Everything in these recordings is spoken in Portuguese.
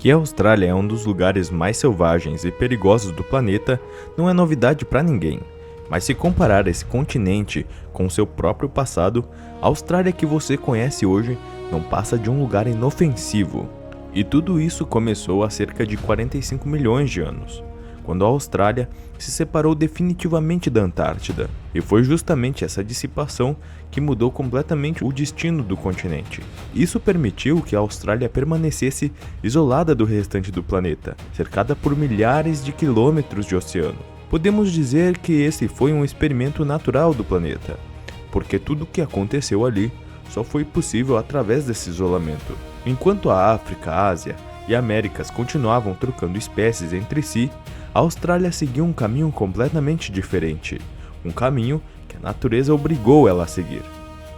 Que a Austrália é um dos lugares mais selvagens e perigosos do planeta não é novidade para ninguém. Mas se comparar esse continente com seu próprio passado, a Austrália que você conhece hoje não passa de um lugar inofensivo. E tudo isso começou há cerca de 45 milhões de anos, quando a Austrália se separou definitivamente da Antártida. E foi justamente essa dissipação que mudou completamente o destino do continente. Isso permitiu que a Austrália permanecesse isolada do restante do planeta, cercada por milhares de quilômetros de oceano. Podemos dizer que esse foi um experimento natural do planeta, porque tudo o que aconteceu ali só foi possível através desse isolamento. Enquanto a África, a Ásia e Américas continuavam trocando espécies entre si, a Austrália seguiu um caminho completamente diferente, um caminho que a natureza obrigou ela a seguir.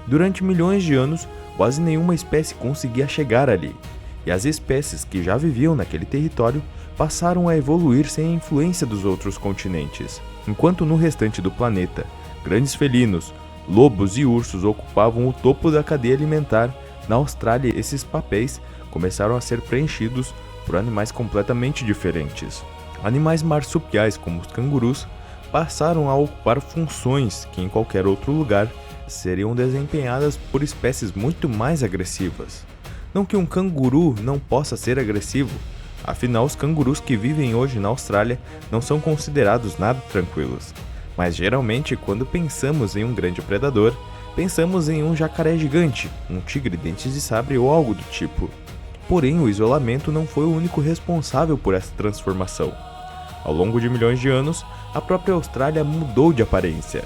Durante milhões de anos, quase nenhuma espécie conseguia chegar ali, e as espécies que já viviam naquele território passaram a evoluir sem a influência dos outros continentes. Enquanto no restante do planeta, grandes felinos, lobos e ursos ocupavam o topo da cadeia alimentar, na Austrália esses papéis começaram a ser preenchidos por animais completamente diferentes. Animais marsupiais como os cangurus passaram a ocupar funções que em qualquer outro lugar seriam desempenhadas por espécies muito mais agressivas. Não que um canguru não possa ser agressivo, afinal os cangurus que vivem hoje na Austrália não são considerados nada tranquilos. Mas geralmente quando pensamos em um grande predador, pensamos em um jacaré gigante, um tigre dentes de sabre ou algo do tipo. Porém, o isolamento não foi o único responsável por essa transformação. Ao longo de milhões de anos, a própria Austrália mudou de aparência.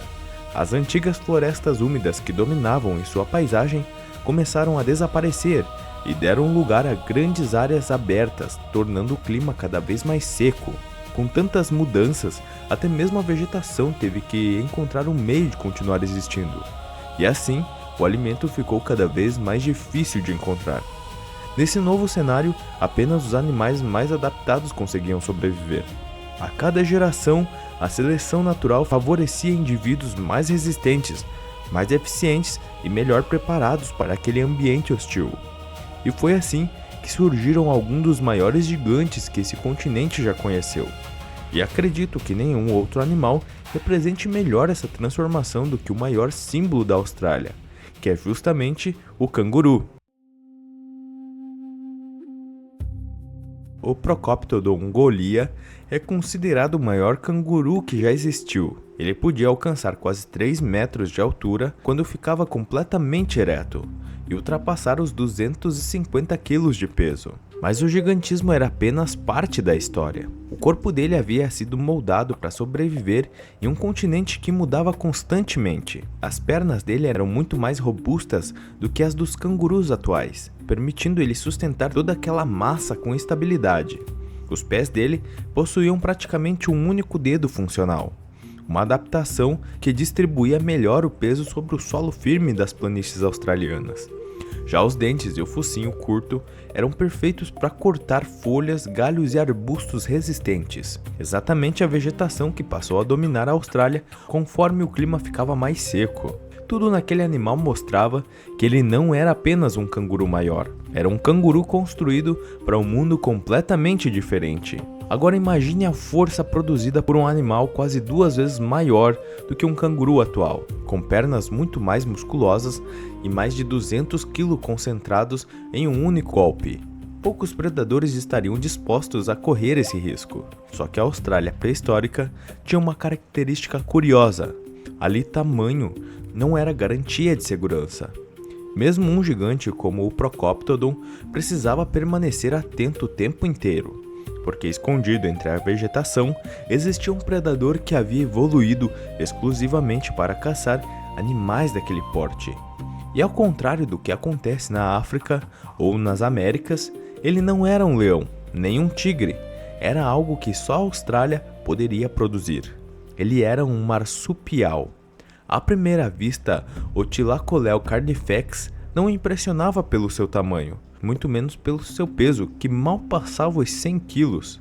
As antigas florestas úmidas que dominavam em sua paisagem começaram a desaparecer e deram lugar a grandes áreas abertas, tornando o clima cada vez mais seco. Com tantas mudanças, até mesmo a vegetação teve que encontrar um meio de continuar existindo. E assim, o alimento ficou cada vez mais difícil de encontrar. Nesse novo cenário, apenas os animais mais adaptados conseguiam sobreviver. A cada geração, a seleção natural favorecia indivíduos mais resistentes, mais eficientes e melhor preparados para aquele ambiente hostil. E foi assim que surgiram alguns dos maiores gigantes que esse continente já conheceu. E acredito que nenhum outro animal represente melhor essa transformação do que o maior símbolo da Austrália, que é justamente o canguru. O Procoptodon golia é considerado o maior canguru que já existiu. Ele podia alcançar quase 3 metros de altura quando ficava completamente ereto e ultrapassar os 250 quilos de peso. Mas o gigantismo era apenas parte da história. O corpo dele havia sido moldado para sobreviver em um continente que mudava constantemente. As pernas dele eram muito mais robustas do que as dos cangurus atuais, permitindo ele sustentar toda aquela massa com estabilidade. Os pés dele possuíam praticamente um único dedo funcional, uma adaptação que distribuía melhor o peso sobre o solo firme das planícies australianas. Já os dentes e o focinho curto eram perfeitos para cortar folhas, galhos e arbustos resistentes, exatamente a vegetação que passou a dominar a Austrália conforme o clima ficava mais seco. Tudo naquele animal mostrava que ele não era apenas um canguru maior, era um canguru construído para um mundo completamente diferente. Agora imagine a força produzida por um animal quase 2 vezes maior do que um canguru atual, com pernas muito mais musculosas e mais de 200 kg concentrados em um único golpe. Poucos predadores estariam dispostos a correr esse risco. Só que a Austrália pré-histórica tinha uma característica curiosa. Ali tamanho não era garantia de segurança. Mesmo um gigante como o Procoptodon precisava permanecer atento o tempo inteiro, porque escondido entre a vegetação existia um predador que havia evoluído exclusivamente para caçar animais daquele porte. E ao contrário do que acontece na África ou nas Américas, ele não era um leão, nem um tigre, era algo que só a Austrália poderia produzir. Ele era um marsupial. À primeira vista, o Thylacoleo carnifex não impressionava pelo seu tamanho, muito menos pelo seu peso, que mal passava os 100 quilos.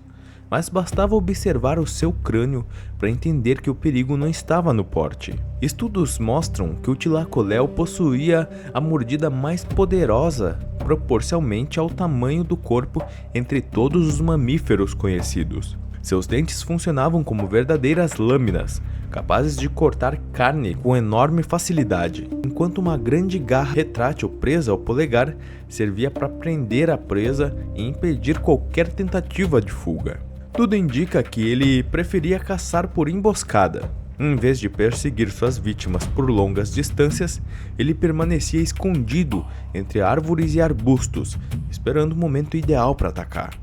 mas bastava observar o seu crânio para entender que o perigo não estava no porte. Estudos mostram que o Tlacoléu possuía a mordida mais poderosa proporcionalmente ao tamanho do corpo entre todos os mamíferos conhecidos. Seus dentes funcionavam como verdadeiras lâminas, capazes de cortar carne com enorme facilidade, enquanto uma grande garra retrátil presa ao polegar servia para prender a presa e impedir qualquer tentativa de fuga. Tudo indica que ele preferia caçar por emboscada. Em vez de perseguir suas vítimas por longas distâncias, ele permanecia escondido entre árvores e arbustos, esperando o momento ideal para atacar.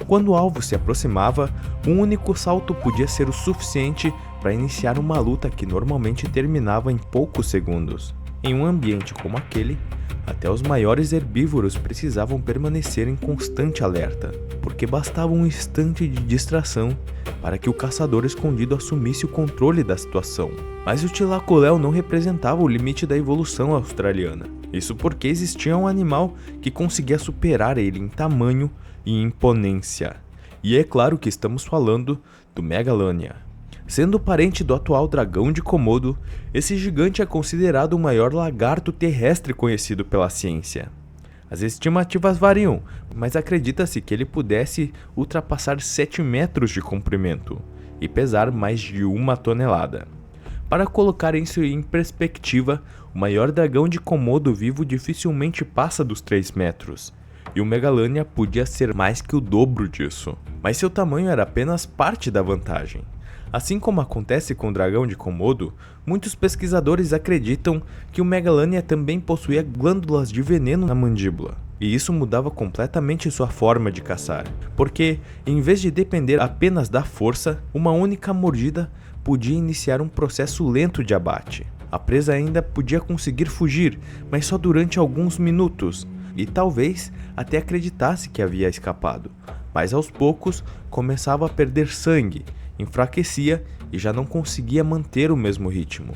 Quando o alvo se aproximava, um único salto podia ser o suficiente para iniciar uma luta que normalmente terminava em poucos segundos. Em um ambiente como aquele, até os maiores herbívoros precisavam permanecer em constante alerta, porque bastava um instante de distração para que o caçador escondido assumisse o controle da situação. Mas o Tlacoléu não representava o limite da evolução australiana. Isso porque existia um animal que conseguia superar ele em tamanho e imponência. E é claro que estamos falando do Megalania. Sendo parente do atual dragão de Komodo, esse gigante é considerado o maior lagarto terrestre conhecido pela ciência. As estimativas variam, mas acredita-se que ele pudesse ultrapassar 7 metros de comprimento e pesar mais de 1 tonelada. Para colocar isso em perspectiva, o maior dragão de Komodo vivo dificilmente passa dos 3 metros, e o Megalania podia ser mais que o dobro disso. Mas seu tamanho era apenas parte da vantagem. Assim como acontece com o dragão de Komodo, muitos pesquisadores acreditam que o Megalania também possuía glândulas de veneno na mandíbula, e isso mudava completamente sua forma de caçar, porque, em vez de depender apenas da força, uma única mordida podia iniciar um processo lento de abate. A presa ainda podia conseguir fugir, mas só durante alguns minutos, e talvez até acreditasse que havia escapado, mas aos poucos começava a perder sangue, enfraquecia e já não conseguia manter o mesmo ritmo.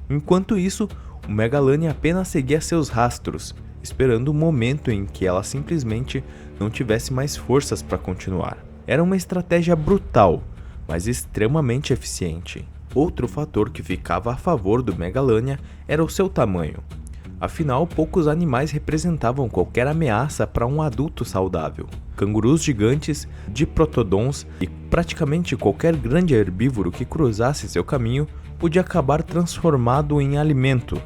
Enquanto isso, o Megalania apenas seguia seus rastros, esperando o momento em que ela simplesmente não tivesse mais forças para continuar. Era uma estratégia brutal, mas extremamente eficiente. Outro fator que ficava a favor do Megalania era o seu tamanho. Afinal, poucos animais representavam qualquer ameaça para um adulto saudável. Cangurus gigantes, diprotodons e praticamente qualquer grande herbívoro que cruzasse seu caminho podia acabar transformado em alimento.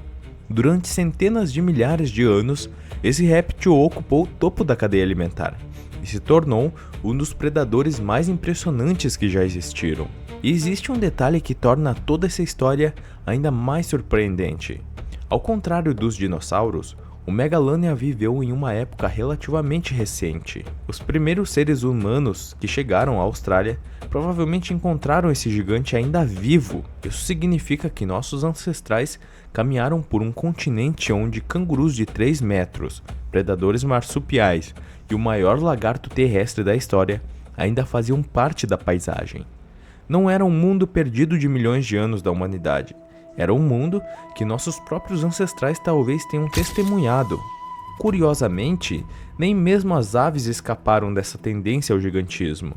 Durante centenas de milhares de anos, esse réptil ocupou o topo da cadeia alimentar e se tornou um dos predadores mais impressionantes que já existiram. E existe um detalhe que torna toda essa história ainda mais surpreendente. Ao contrário dos dinossauros, o Megalania viveu em uma época relativamente recente. Os primeiros seres humanos que chegaram à Austrália provavelmente encontraram esse gigante ainda vivo. Isso significa que nossos ancestrais caminharam por um continente onde cangurus de 3 metros, predadores marsupiais e o maior lagarto terrestre da história ainda faziam parte da paisagem. Não era um mundo perdido de milhões de anos da humanidade. Era um mundo que nossos próprios ancestrais talvez tenham testemunhado. Curiosamente, nem mesmo as aves escaparam dessa tendência ao gigantismo.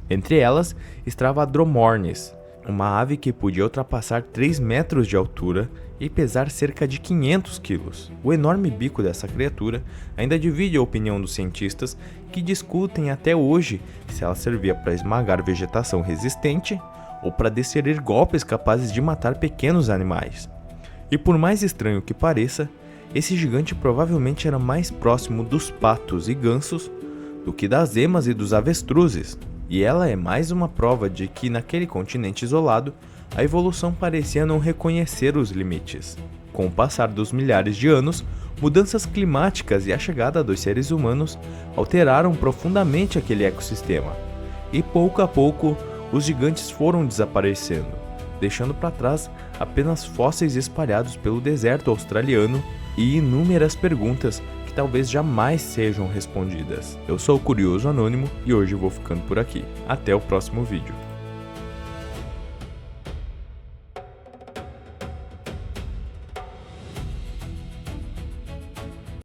Entre elas estava a Dromornis, uma ave que podia ultrapassar 3 metros de altura e pesar cerca de 500 quilos. O enorme bico dessa criatura ainda divide a opinião dos cientistas, que discutem até hoje se ela servia para esmagar vegetação resistente ou para desferir golpes capazes de matar pequenos animais. E por mais estranho que pareça, esse gigante provavelmente era mais próximo dos patos e gansos do que das emas e dos avestruzes, e ela é mais uma prova de que naquele continente isolado, a evolução parecia não reconhecer os limites. Com o passar dos milhares de anos, mudanças climáticas e a chegada dos seres humanos alteraram profundamente aquele ecossistema, e pouco a pouco, os gigantes foram desaparecendo, deixando para trás apenas fósseis espalhados pelo deserto australiano e inúmeras perguntas que talvez jamais sejam respondidas. Eu sou o Curioso Anônimo e hoje vou ficando por aqui. Até o próximo vídeo.